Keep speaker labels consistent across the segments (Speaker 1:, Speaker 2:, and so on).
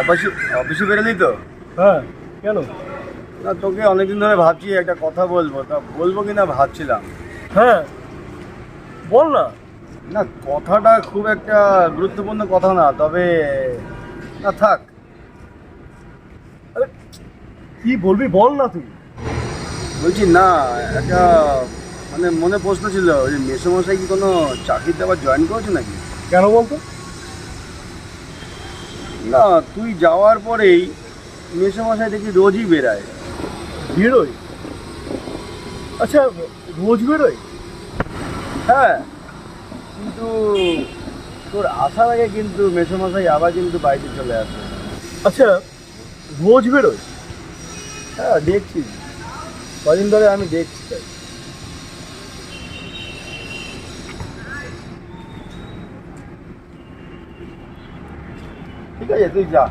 Speaker 1: অফিসে অফিসে বেরোলি তো?
Speaker 2: হ্যাঁ, কেন?
Speaker 1: না, তোকে অনেকদিন ধরে ভাবছি একটা কথা বলবো, তা বলবো কি না ভাবছিলাম।
Speaker 2: হ্যাঁ, বল না।
Speaker 1: না, কথাটা খুব একটা গুরুত্বপূর্ণ কথা না, তবে না থাক।
Speaker 2: আরে কি বলবি বল না তুই।
Speaker 1: বলছি না, একটা মানে মনে প্রশ্ন ছিল, ওই মেসোমশাই কি কোনো চাকরিতে আবার জয়েন করেছে নাকি?
Speaker 2: কেন বলতো?
Speaker 1: না, তুই যাওয়ার পরেই মেসোমশাই দেখি রোজই বেরায়।
Speaker 2: বেরোয়? আচ্ছা, রোজ বেরোয়?
Speaker 1: হ্যাঁ, কিন্তু তোর আসার আগে কিন্তু মেসোমশাই আবার কিন্তু বাড়িতে চলে আসে।
Speaker 2: আচ্ছা, রোজ বেরোয়?
Speaker 1: হ্যাঁ, দেখছি, কদিন ধরে আমি দেখছি তাই। ঠিক আছে, তুই যা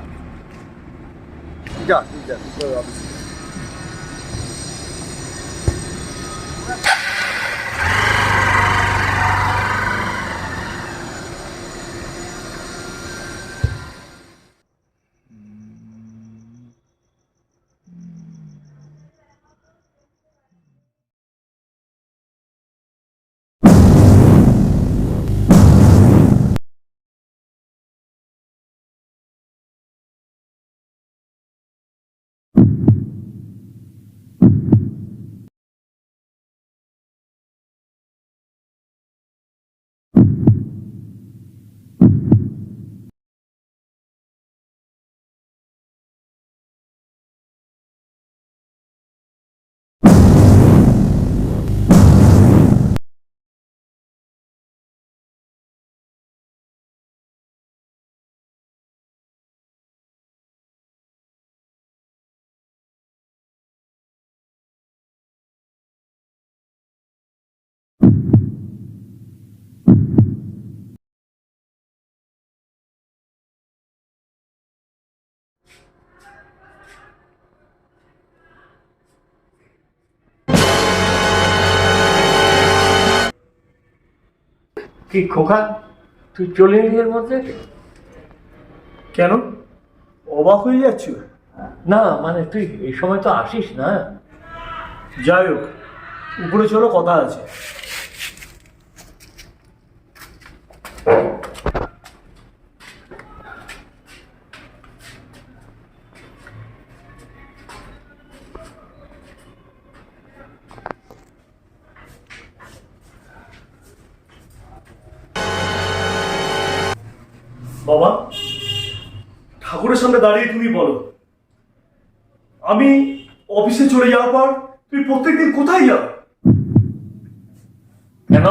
Speaker 1: যা তুই যা, তুই তোর অফিসে।
Speaker 3: কি খোকা, তুই চলে এলি এর মধ্যে?
Speaker 2: কেন, অবাক হয়ে যাচ্ছ?
Speaker 3: না মানে তুই এই সময় তো আসিস না।
Speaker 2: যাই হোক, উপরে চলো, কথা আছে। বাবা, ঠাকুরের সামনে দাঁড়িয়ে তুমি বলো, আমি অফিসে চলে যাওয়ার পর তুই প্রত্যেকদিন কোথায় যাও?
Speaker 3: কেন,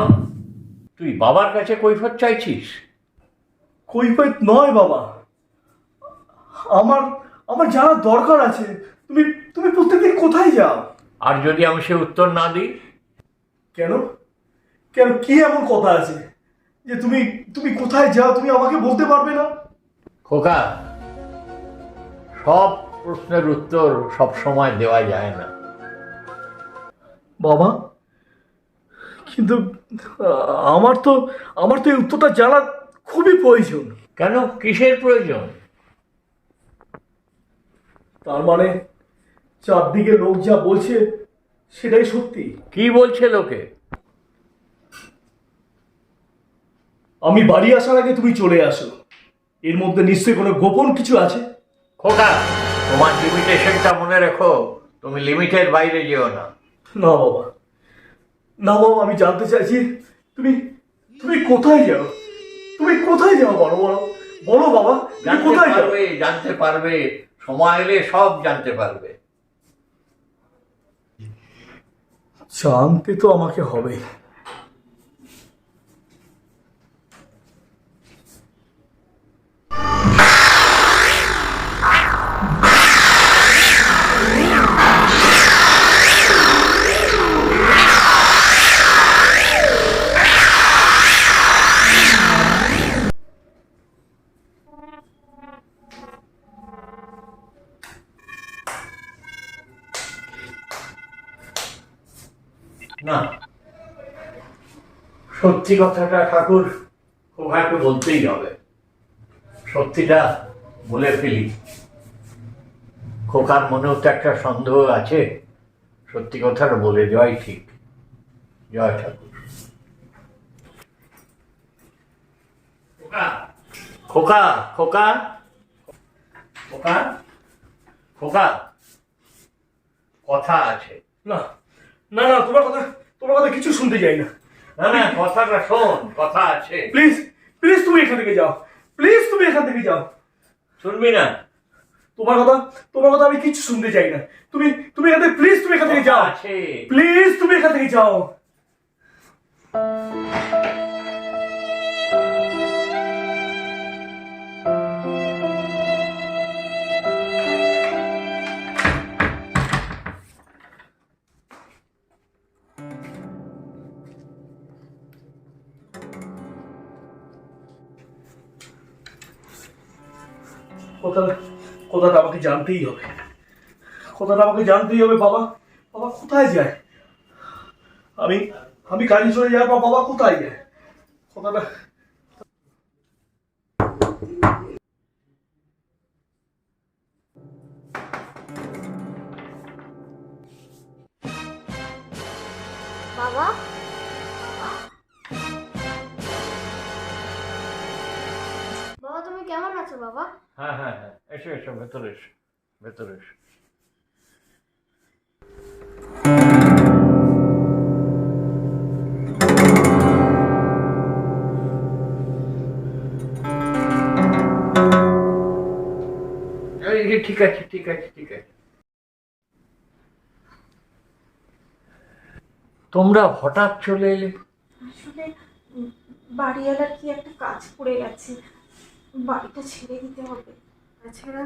Speaker 3: তুই বাবার কাছে কৈফিয়ত চাইছিস?
Speaker 2: কৈফিয়ত নয় বাবা, আমার আমার জানার দরকার আছে। তুমি তুমি প্রত্যেকদিন কোথায় যাও?
Speaker 3: আর যদি আমি সে উত্তর না দিই?
Speaker 2: কেন? কেন, কি এমন কথা আছে যে তুমি তুমি কোথায় যাও তুমি আমাকে বলতে পারবে না?
Speaker 3: খোকা, সব প্রশ্নের উত্তর সব সময় দেওয়া যায় না।
Speaker 2: বাবা, কিন্তু আমার তো এই উত্তরটা জানা খুবই প্রয়োজন।
Speaker 3: কেন, কিসের প্রয়োজন?
Speaker 2: তার মানে চারদিকে লোক যা বলছে সেটাই সত্যি?
Speaker 3: কি বলছে লোকে?
Speaker 2: আমি বাড়ি আসার আগে তুমি চলে আসো, এর মধ্যে নিশ্চয়ই কোনো গোপন কিছু আছে।
Speaker 3: খোকা, তোমার লিমিটেশনটা মনে রেখো, তুমি লিমিটের বাইরে যেও না।
Speaker 2: না বাবা, না বাবা, আমি জানতে চাইছি তুমি তুমি কোথায় যাও? তুমি কোথায় যাও, বলো বলো বলো বাবা, তুমি
Speaker 3: জানতে
Speaker 2: কোথায় যাও?
Speaker 3: পারবে, জানতে পারবে, সময় এলে সব জানতে পারবে।
Speaker 2: জানতে তো আমাকে হবে।
Speaker 3: না, সত্যি কথাটা ঠাকুর খোকাকে বলতেই হবে। সত্যিটা বলে ফেলি, খোকার মনেও তো একটা সন্দেহ আছে। সত্যি কথাটা বলে যাওয়াই ঠিক। জয় ঠাকুর। খোকা খোকা খোকা খোকা খোকা, কথা আছে।
Speaker 2: না না না, তোমার কথা কিছু শুনতে চাই না।
Speaker 3: না না, কথাটা শোন, কথা আছে।
Speaker 2: প্লিজ প্লিজ তুমি এখান থেকে যাও, প্লিজ তুমি এখান থেকে যাও।
Speaker 3: শুনবি না?
Speaker 2: তোমার কথা আমি কিছু শুনতে চাই না। তুমি তুমি এখান থেকে প্লিজ, তুমি এখান থেকে যাও,
Speaker 3: কথা আছে।
Speaker 2: প্লিজ তুমি এখান থেকে যাও। কথাটা আমাকে জানতেই হবে, কথাটা আমাকে জানতেই হবে। বাবা বাবা কোথায় যায়? আমি আমি কাজে চলে যাওয়ার পর বাবা কোথায় যায়? কথাটা
Speaker 4: বাবা, বাবা তুমি কেমন আছো বাবা?
Speaker 3: হ্যাঁ হ্যাঁ হ্যাঁ, এসো এসো, ভেতরে এসো, ভেতরে এসো। এই ঠিক আছে ঠিক আছে ঠিক আছে। তোমরা হঠাৎ চলে এলে?
Speaker 5: আসলে বাড়িওয়ালার কি একটা কাজ পড়ে গেছে, বাড়িটা ছেড়ে দিতে হবে। তাছাড়া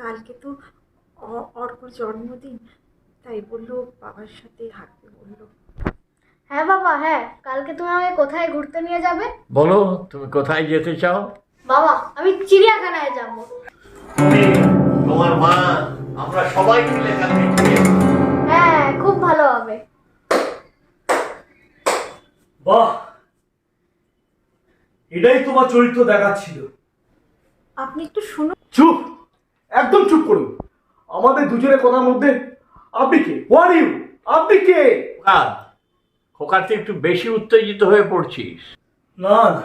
Speaker 5: কালকে তো অর্কর জন্মদিন, তাই বললো বাবার সাথে থাকবে বললো।
Speaker 4: হ্যাঁ বাবা, হ্যাঁ, কালকে তুমি আমাকে কোথায় ঘুরতে নিয়ে যাবে?
Speaker 3: বলো তুমি কোথায় যেতে চাও?
Speaker 4: বাবা আমি চিড়িয়াখানায় যাব।
Speaker 3: তুমি, তোমার মা, আমরা সবাই মিলে কালকে ঘুরে আসবো।
Speaker 4: হ্যাঁ খুব ভালো হবে।
Speaker 2: বাহ, এটাই তোমার চরিত্র দেখাচ্ছিল।
Speaker 5: আপনি একটু শুনুন।
Speaker 2: চুপ, একদম চুপ করুন। আমাদের দুজনের কথার মধ্যে আপনি কে? What you? আপনি কে?
Speaker 3: খোকা, খোকা তুই একটু বেশি উত্তেজিত হয়ে পড়ছিস।
Speaker 2: না না,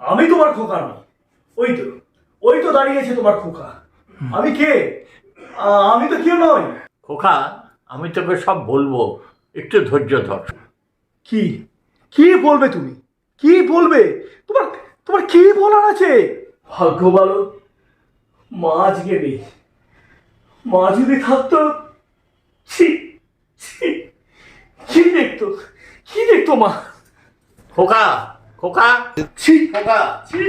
Speaker 2: আমি তোমার খোকা নই। ওই তো দাঁড়িয়েছে তোমার খোকা। আমি কে? আমি তো কেউ নই।
Speaker 3: খোকা, আমি তোকে সব বলবো, একটু ধৈর্য ধর।
Speaker 2: কি কি বলবে তুমি? কি বলবে? তোমার তোমার কি বলার আছে? ভাগ্য ভালো মা আজকে নেই। মা যদি থাকতো, ছি ছি, কি দেখতো মা?
Speaker 3: খোকা খোকা
Speaker 2: ছি
Speaker 3: খোকা।
Speaker 2: ছি।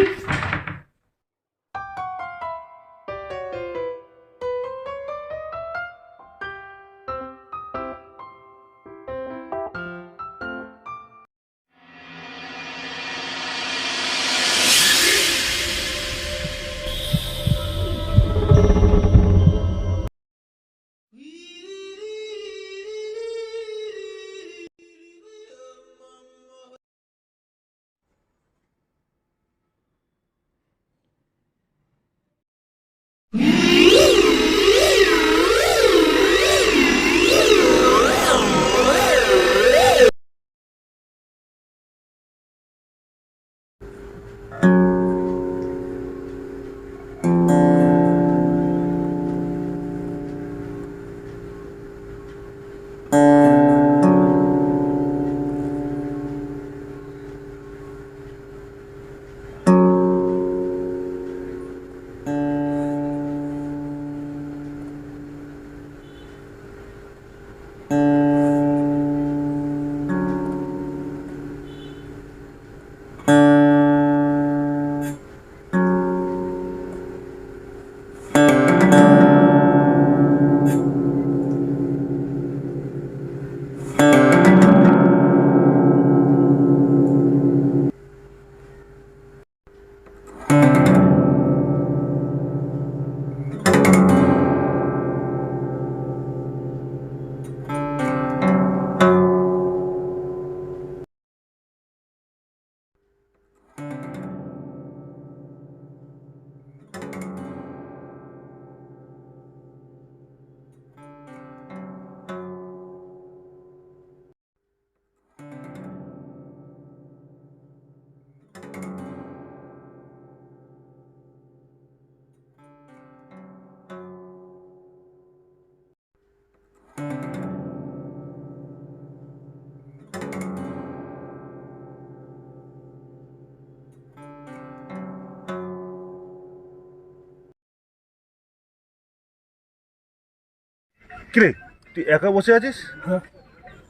Speaker 6: কিরে তুই একা বসে আছিস?
Speaker 2: হ্যাঁ।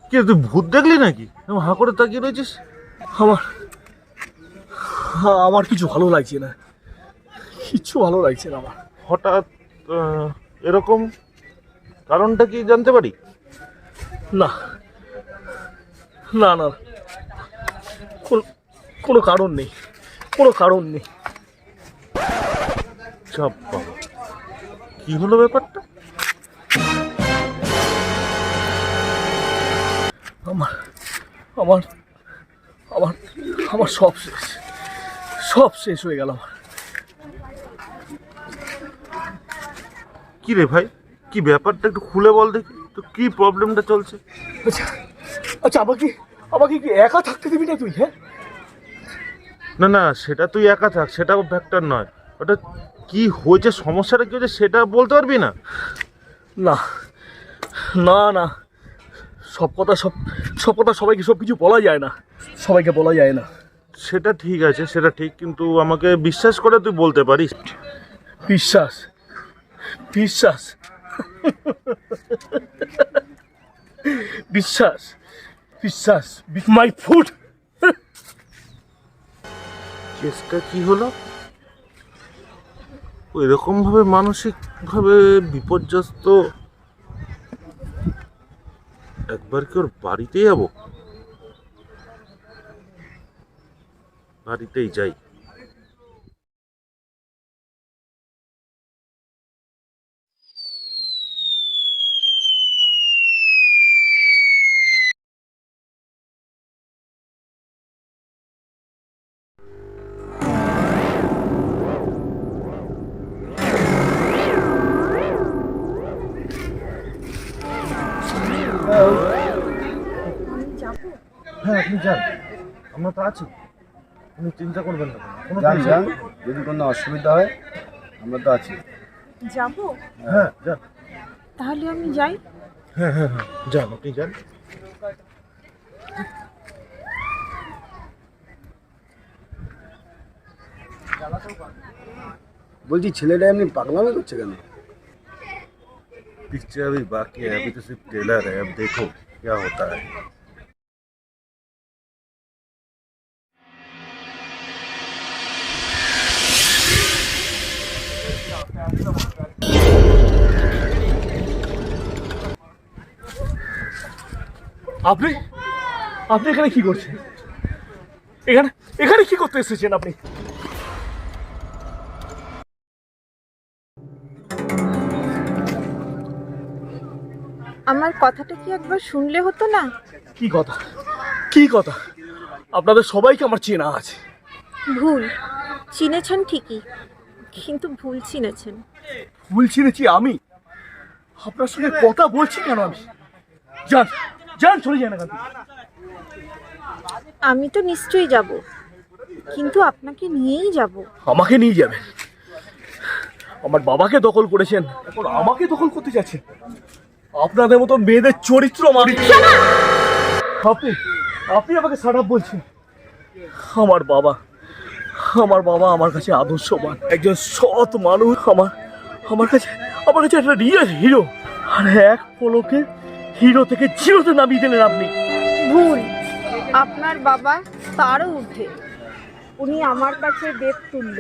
Speaker 6: কি তুই ভূত দেখলি নাকি? এরকম হাঁ করে তাকিয়ে রয়েছিস।
Speaker 2: আমার কিছু ভালো লাগছে না, কিচ্ছু ভালো লাগছে না আমার।
Speaker 6: হঠাৎ এরকম কারণটা কি জানতে পারি?
Speaker 2: না না না, কোনো কারণ নেই, কোনো কারণ নেই।
Speaker 6: চাপ বাবা, কি হলো ব্যাপারটা?
Speaker 2: আমার আমার আমার আমার সব শেষ, সব শেষ হয়ে গেল আমার।
Speaker 6: কি রে ভাই, কি ব্যাপারটা একটু খুলে বল দেখি, তো কি প্রবলেমটা চলছে?
Speaker 2: আচ্ছা আচ্ছা, আমাকে কি একা থাকতে দিবি না তুই? হ্যাঁ,
Speaker 6: না না, সেটা তুই একা থাক, সেটাও ফ্যাক্টর নয়। ওটা কি হয়েছে, সমস্যাটা কি হয়েছে সেটা বলতে পারবি না?
Speaker 2: না না না, সব কথা সবাইকে সব কিছু বলা যায় না, সবাইকে বলা যায় না।
Speaker 6: সেটা ঠিক আছে, সেটা ঠিক, কিন্তু আমাকে বিশ্বাস করে তুই বলতে পারিস?
Speaker 2: বিশ্বাস বিশ্বাস বিশ্বাস বিশ্বাস মাই ফুড।
Speaker 6: কেসটা কি হলো? ওইরকম ভাবে মানসিক ভাবে বিপর্যস্ত, একবার কি ওর বাড়িতে যাবো? বাড়িতেই যাই। হ্যাঁ আপনি যান, আমরা তো আছি, আপনি চিন্তা করবেন না, কোনো
Speaker 1: যান
Speaker 6: tension
Speaker 1: যান,
Speaker 6: নেই।
Speaker 1: যদি কোনো অসুবিধা হয় আমরা তো আছি।
Speaker 5: যাব?
Speaker 6: হ্যাঁ যান,
Speaker 5: তাহলে আমি যাই।
Speaker 6: হ্যাঁ হ্যাঁ হ্যাঁ যান, আপনি যান।
Speaker 1: বলছি ছেলেটা এমনি পাগলামি করছে কেন?
Speaker 6: पिक्चर अभी बाकी है, अभी तो सिर्फ ट्रेलर है, अब देखो क्या होता है।
Speaker 2: আপনি আপনি এখানে কি করছেন? এখানে এখানে কি করতে এসেছেন আপনি?
Speaker 5: আমার কথাটা কি একবার শুনলে হতো না?
Speaker 2: কি কথা, কি কথা? আপনাদের সবাইকে আমার চেনা আছে।
Speaker 5: ভুল চিনেছেন ঠিকই, কিন্তু ভুল চিনেছেন।
Speaker 2: ভুল চিনেছি আমি? আপনার সঙ্গে কথা বলছি কেন আমি? যান যান, চলে যান এখান থেকে।
Speaker 5: আমি তো নিশ্চয়ই যাব, কিন্তু আপনাকে নিয়েই যাব।
Speaker 2: আমাকে নিয়ে যাবেন? আমার বাবাকে দখল করেছেন, এখন আমাকে দখল করতে যাচ্ছেন? আপনাদের মতো মেয়েদের চরিত্র আমি। আপনি আপনি আমাকে সারাপ বলছেন? আমার বাবা আমার কাছে আদর্শবান একজন সৎ মানুষ। আমার কাছে একটা রিয়েল হিরো, আর এক পলকে হিরো থেকে জিরোতে নামিয়ে দিলেন আপনি।
Speaker 5: ভুল, আপনার বাবা তারও ঊর্ধ্বে। উনি আমার কাছে দেবতুল্য।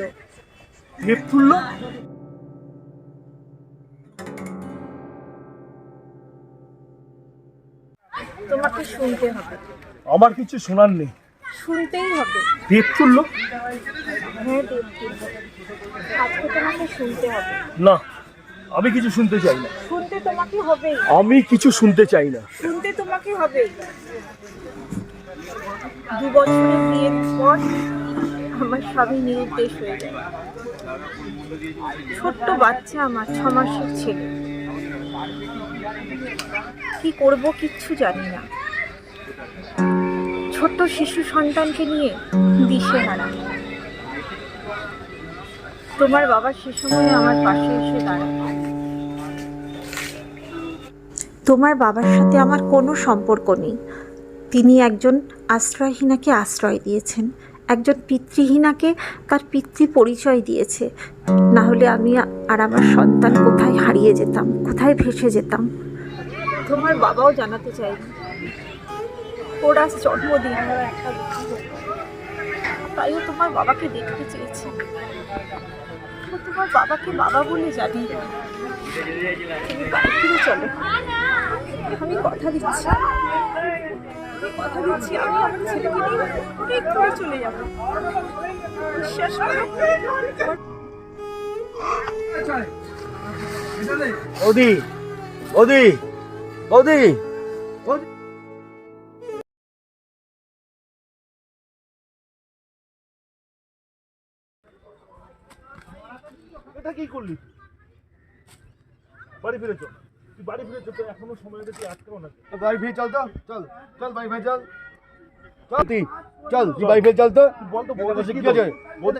Speaker 2: দেবতুল্য?
Speaker 5: তোমাকে শুনতে হবে।
Speaker 2: আমার কিছু শোনার নেই।
Speaker 5: শুনতেই হবে।
Speaker 2: দেবতুল্য?
Speaker 5: হ্যাঁ দেবতুল্য, আজকে তোমাকে শুনতে হবে।
Speaker 2: না, আমি কিছু শুনতে চাই না।
Speaker 5: শুনতে তোমাকে হবেই।
Speaker 2: আমি কিছু শুনতে চাই না।
Speaker 5: শুনতে তোমাকে হবেই। 2 বছরের বিয়ের পর আমার স্বামী নিরুদ্দেশ হয়ে যায়। ছোট্ট বাচ্চা আমার, 6 মাসের ছেলে। কি করব কিচ্ছু জানি না। ছোট্ট শিশু সন্তানকে নিয়ে দিশেহারা। তোমার বাবা সে সময় আমার পাশে এসে দাঁড়ায়। তোমার বাবার সাথে আমার কোনো সম্পর্ক নেই। তিনি একজন আশ্রয়হীনাকে আশ্রয় দিয়েছেন, একজন পিতৃহীনাকে তার পিতৃ পরিচয় দিয়েছে। না হলে আমি আর আমার সন্তান কোথায় হারিয়ে যেতাম, কোথায় ভেসে যেতাম। তোমার বাবাও জানাতে চাইনি। ওর আজ জন্মদিন, তাইও তোমার বাবাকে দেখতে চেয়েছে। ও তোমার বাবাকে বাবা বলে জানি। তুমি বাড়ি ফিরে চলো, আমি কথা দিচ্ছি, আমি আমার ছেলেকে নিয়ে অনেক দূরে চলে যাবো। বিশ্বাস করো।
Speaker 1: বৌদি বৌদি বৌদি বৌদি
Speaker 6: এটা কি করলি? বাড়ি ফিরে চল, তুই বাড়ি ফিরে চল, তোর এখনো সময় আছে, তুই আটকাও না।
Speaker 1: বাড়ি ফিরে চল তো, চল চল বাড়ি ফিরে চল, চল তুই চল, তুই বাড়ি ফিরে চল তো।
Speaker 6: বল তো,
Speaker 1: এখানে বসে
Speaker 6: কি
Speaker 1: কি আছে?
Speaker 6: বল।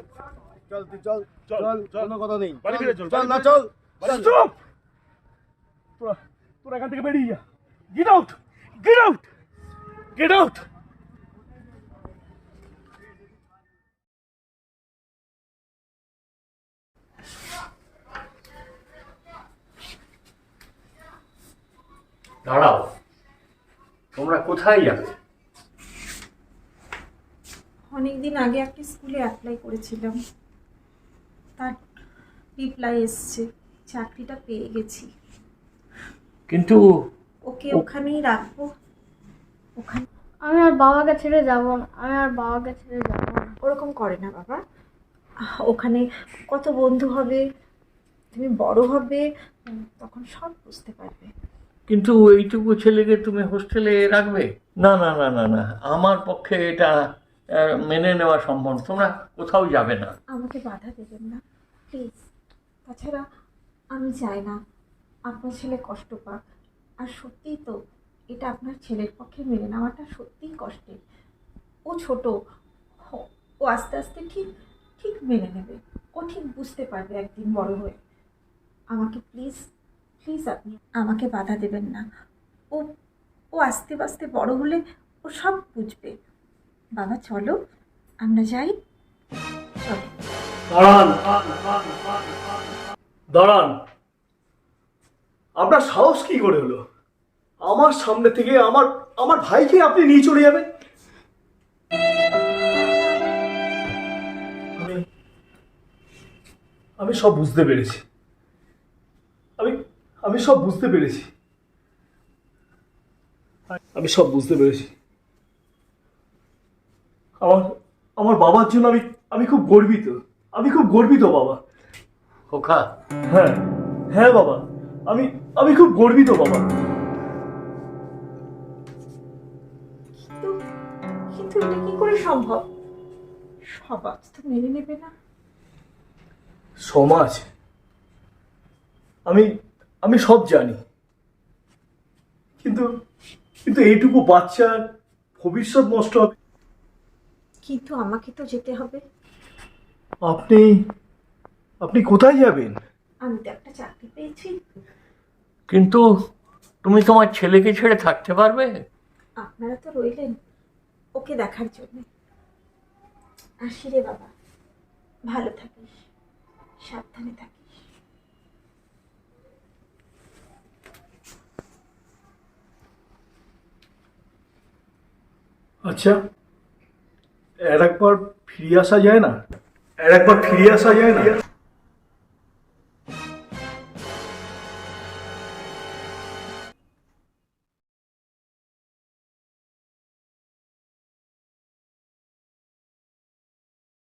Speaker 1: চল তুই চল
Speaker 6: চল,
Speaker 1: চল,
Speaker 6: চল।
Speaker 1: কোনো কথা নেই।
Speaker 6: বাড়ি ফিরে চল,
Speaker 1: চল না,
Speaker 6: বাড়ি
Speaker 1: চল
Speaker 6: বাড়ি চুপ! তোরা এখান থেকে বেরিয়ে যা। Get out, get out, get out.
Speaker 3: দাঁড়াও, তোমরা কোথায় যাবে?
Speaker 5: অনেকদিন আগে একটা স্কুলে অ্যাপ্লাই করেছিলাম, তার রিপ্লাই এসছে, চাকরিটা পেয়ে গেছি।
Speaker 3: কিন্তু
Speaker 5: ওকে ওখানেই রাখবো। ওখানে
Speaker 4: আমি আর বাবাকে ছেড়ে যাব না, আমি আর বাবাকে ছেড়ে যাব না।
Speaker 5: ওরকম করে না বাবা, ওখানে কত বন্ধু হবে, তুমি বড় হবে, তখন সব বুঝতে পারবে।
Speaker 3: কিন্তু এইটুকু ছেলেকে তুমি হোস্টেলে রাখবে? না না না না না, আমার পক্ষে এটা মেনে নেওয়া সম্ভব না। তোমরা কোথাও যাবে না।
Speaker 5: আমাকে বাধা দেবেন না প্লিজ। তাছাড়া আমি চাই না আপনার ছেলে কষ্ট পাক। আর সত্যিই তো এটা আপনার ছেলের পক্ষে মেনে নেওয়াটা সত্যিই কষ্টের। ও ছোট, ও আস্তে আস্তে ঠিক ঠিক মেনে নেবে, ও ঠিক বুঝতে পারবে একদিন বড় হয়ে। আমাকে প্লিজ প্লিজ আপনি আমাকে বাধা দেবেন না। ও ও আস্তে আস্তে বড় হলে ও সব বুঝবে। বাবা চলো আমরা যাই, চলো।
Speaker 2: দাঁড়ান, দাঁড়ান, আপনার সাহস কি করে হলো আমার সামনে থেকে আমার আমার ভাইকে আপনি নিয়ে চলে যাবেন? আমি সব বুঝতে পেরেছি, আমি সব বুঝতে পেরেছি, আমি সব বুঝতে পেরেছি। আমার আমার বাবার জন্য আমি খুব গর্বিত, আমি খুব গর্বিত বাবা।
Speaker 3: খোকা,
Speaker 2: হ্যাঁ হ্যাঁ বাবা, আমি খুব গর্বিত বাবা।
Speaker 5: কিন্তু কিন্তু এটা কি করে সম্ভব? সমাজ তো মেনে নেবে না।
Speaker 2: সমাজ, আমি সব জানি, কিন্তু কিন্তু এইটুকু বাচ্চার ভবিষ্যৎ নষ্ট হবে।
Speaker 5: কিন্তু আমাকে তো যেতে হবে।
Speaker 2: আপনি আপনি কোথায় যাবেন?
Speaker 5: আমি তো একটা চাকরি পেয়েছি।
Speaker 3: কিন্তু তুমি তোমার ছেলেকে ছেড়ে থাকতে পারবে?
Speaker 5: আপনারা তো রইলেন ওকে দেখার জন্য। আসি রে বাবা, ভালো থাকিস, সাবধানে থাকিস।
Speaker 2: আচ্ছা, আর একবার ফিরে আসা যায় না? আর একবার ফিরে আসা যায় না?